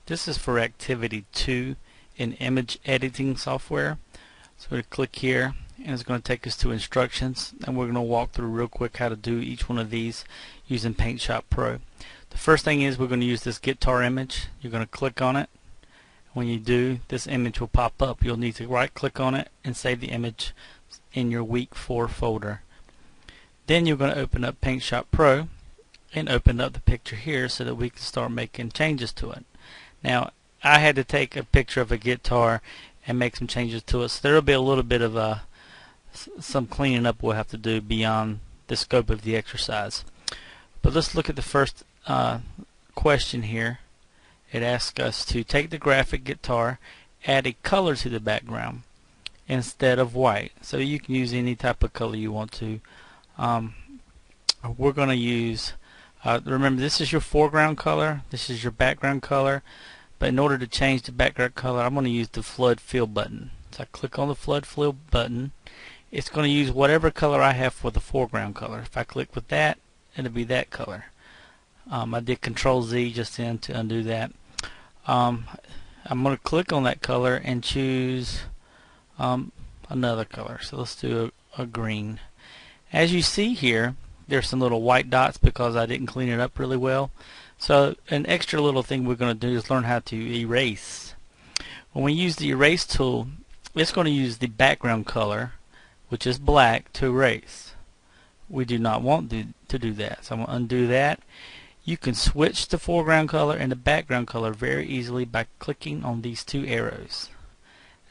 This is for activity 2 in image editing software. So we're going to click here and it's going to take us to instructions, and we're going to walk through real quick how to do each one of these using Paint Shop Pro. The first thing is we're going to use this guitar image. You're going to click on it. When you do, this image will pop up. You'll need to right click on it and save the image in your week 4 folder. Then you're going to open up Paint Shop Pro and open up the picture here so that we can start making changes to it. Now I had to take a picture of a guitar and make some changes to it, so there will be a little bit of some cleaning up we'll have to do beyond the scope of the exercise. But let's look at the first question here. It asks us to take the graphic guitar, add a color to the background instead of white. So you can use any type of color you want to. We're going to use, remember, this is your foreground color, this is your background color, but in order to change the background color, I'm going to use the flood fill button. So I click on the flood fill button. It's going to use whatever color I have for the foreground color. If I click with that, it'll be that color. I did Control Z just then to undo that. I'm going to click on that color and choose another color. So let's do a green. As you see here, there's some little white dots because I didn't clean it up really well. So an extra little thing we're going to do is learn how to erase. When we use the erase tool, it's going to use the background color, which is black, to erase. We do not want to do that, so I'm going to undo that. You can switch the foreground color and the background color very easily by clicking on these 2 arrows.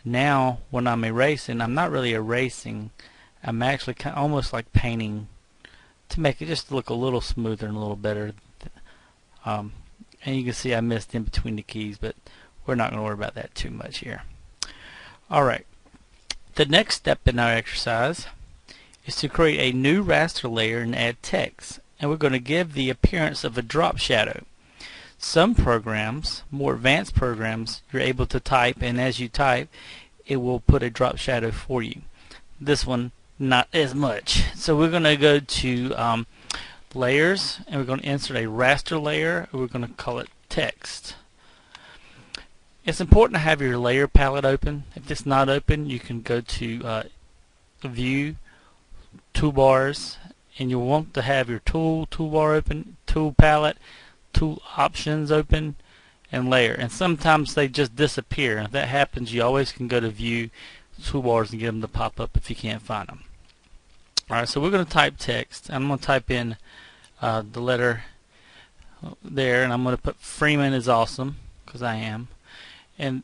Now when I'm erasing, I'm not really erasing, I'm actually almost like painting to make it just look a little smoother and a little better. And you can see I missed in between the keys, but we're not going to worry about that too much here. Alright, the next step in our exercise is to create a new raster layer and add text, and we're going to give the appearance of a drop shadow. Some programs, more advanced programs, you're able to type, and as you type it will put a drop shadow for you. This one not as much. So we're going to go to layers, and we're going to insert a raster layer. We're going to call it text. It's important to have your layer palette open. If it's not open, you can go to view, toolbars, and you'll want to have your toolbar open, tool palette, tool options open, and layer. And sometimes they just disappear. If that happens, you always can go to view, toolbars, and get them to pop up if you can't find them. Alright, so we're going to type text. I'm going to type in the letter there, and I'm going to put Freeman is awesome, because I am. And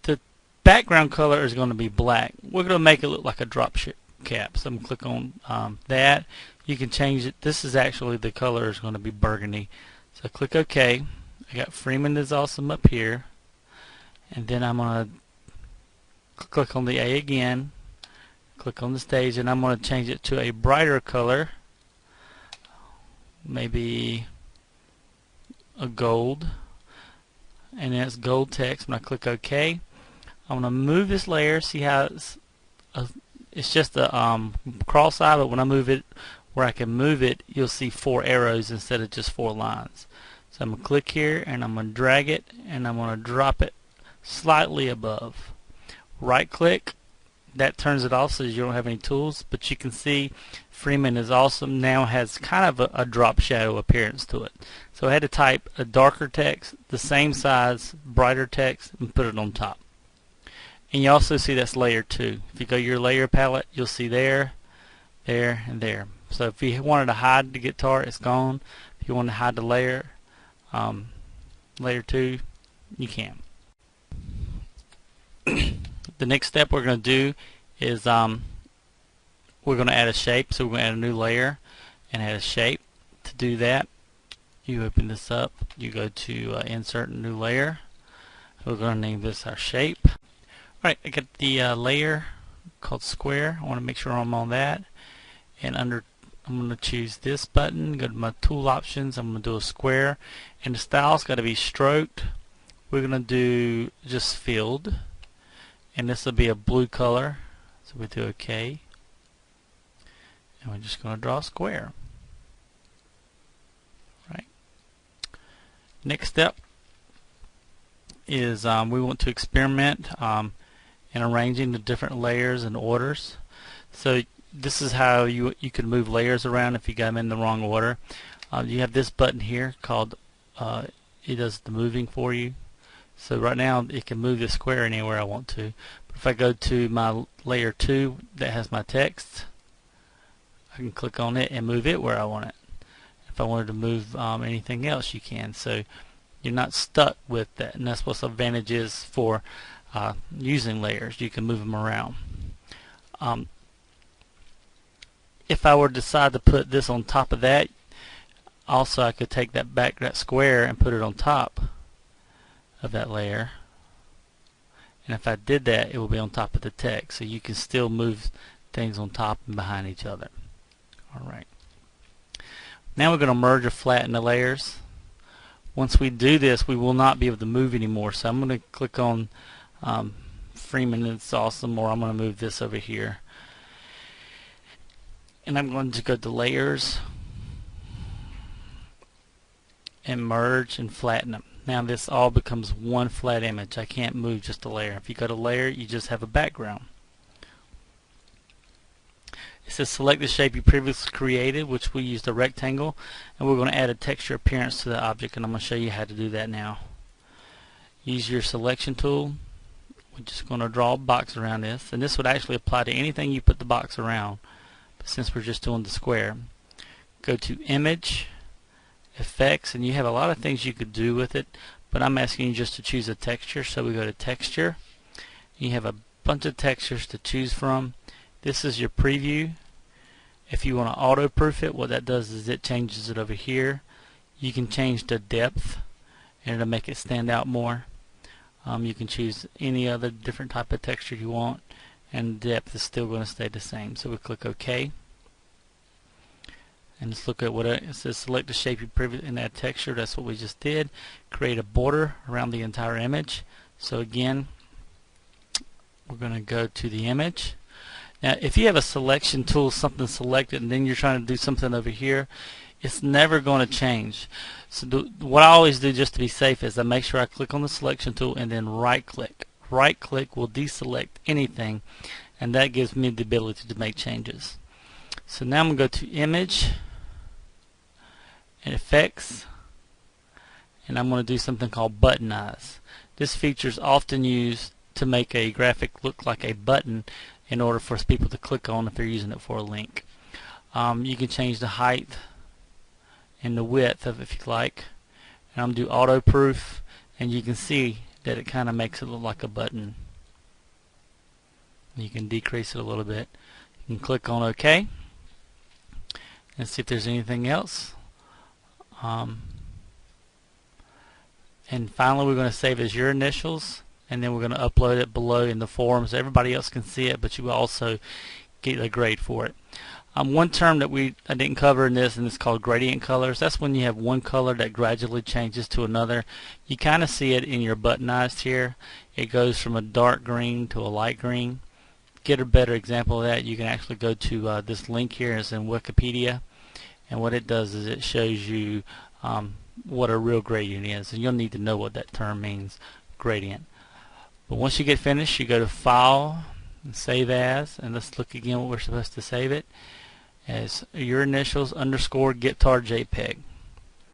the background color is going to be black. We're going to make it look like a drop cap. So I'm going to click on that. You can change it. This is actually, the color is going to be burgundy. So click OK. I got Freeman is awesome up here. And then I'm going to click on the A again. Click on the stage, and I'm going to change it to a brighter color. Maybe a gold. And then it's gold text. When I click OK, I'm going to move this layer. See how it's just a cross-eye, but when I move it where I can move it, you'll see 4 arrows instead of just 4 lines. So I'm going to click here, and I'm going to drag it, and I'm going to drop it slightly above. Right click, that turns it off so you don't have any tools, but you can see Freeman is awesome now has kind of a drop shadow appearance to it. So I had to type a darker text, the same size, brighter text, and put it on top. And you also see that's layer 2. If you go to your layer palette, you'll see there, there, and there. So if you wanted to hide the guitar, it's gone. If you want to hide the layer, layer 2, you can. The next step we're going to do is we're going to add a shape. So we're going to add a new layer and add a shape. To do that, you open this up, you go to insert new layer. We're going to name this our shape. Alright, I got the layer called square. I want to make sure I'm on that, and under I'm going to choose this button, go to my tool options, I'm going to do a square, and the style's got to be stroked. We're going to do just filled, and this will be a blue color, so we do OK, and we're just going to draw a square. Right. Next step, is we want to experiment in arranging the different layers and orders. So this is how you can move layers around if you got them in the wrong order. You have this button here called it does the moving for you. So right now it can move the square anywhere I want to. But if I go to my layer 2 that has my text, I can click on it and move it where I want it. If I wanted to move anything else, you can. So you're not stuck with that, and that's what the advantage is for using layers. You can move them around. If I were to decide to put this on top of that, also I could take that square and put it on top of that layer, and if I did that, it will be on top of the text. So you can still move things on top and behind each other. Alright, now we're going to merge or flatten the layers. Once we do this, we will not be able to move anymore. So I'm going to click on Freeman, it's awesome, or I'm going to move this over here. And I'm going to go to layers and merge and flatten them. Now this all becomes one flat image. I can't move just a layer. If you go to layer, you just have a background. It says select the shape you previously created, which we used a rectangle, and we're going to add a texture appearance to the object, and I'm going to show you how to do that now. Use your selection tool. We're just going to draw a box around this, and this would actually apply to anything you put the box around, but since we're just doing the square, go to image, effects, and you have a lot of things you could do with it, but I'm asking you just to choose a texture. So we go to texture. You have a bunch of textures to choose from. This is your preview. If you want to auto-proof it, what that does is it changes it over here. You can change the depth and it'll make it stand out more. You can choose any other different type of texture you want, and the depth is still going to stay the same. So we click OK. And let's look at what it says. Select the shape you previously in that texture. That's what we just did. Create a border around the entire image. So again, we're going to go to the image. Now if you have a selection tool, something selected, and then you're trying to do something over here, it's never going to change. So what I always do just to be safe is I make sure I click on the selection tool and then right click. Right click will deselect anything, and that gives me the ability to make changes. So now I'm going to go to image and effects, and I'm going to do something called button eyes. This feature is often used to make a graphic look like a button in order for people to click on if they're using it for a link. You can change the height and the width of it if you like, and I'm going to do auto proof, and you can see that it kind of makes it look like a button. You can decrease it a little bit. You can click on OK and see if there's anything else. And finally we're going to save as your initials, and then we're going to upload it below in the forum so everybody else can see it, but you will also get a grade for it. One term that I didn't cover in this, and it's called gradient colors. That's when you have one color that gradually changes to another. You kind of see it in your button eyes here. It goes from a dark green to a light green. Get a better example of that, you can actually go to this link here. It's in Wikipedia, and what it does is it shows you what a real gradient is, and you'll need to know what that term means, gradient. But once you get finished, you go to File and Save As, and let's look again what we're supposed to save it as your initials _ get tar JPEG.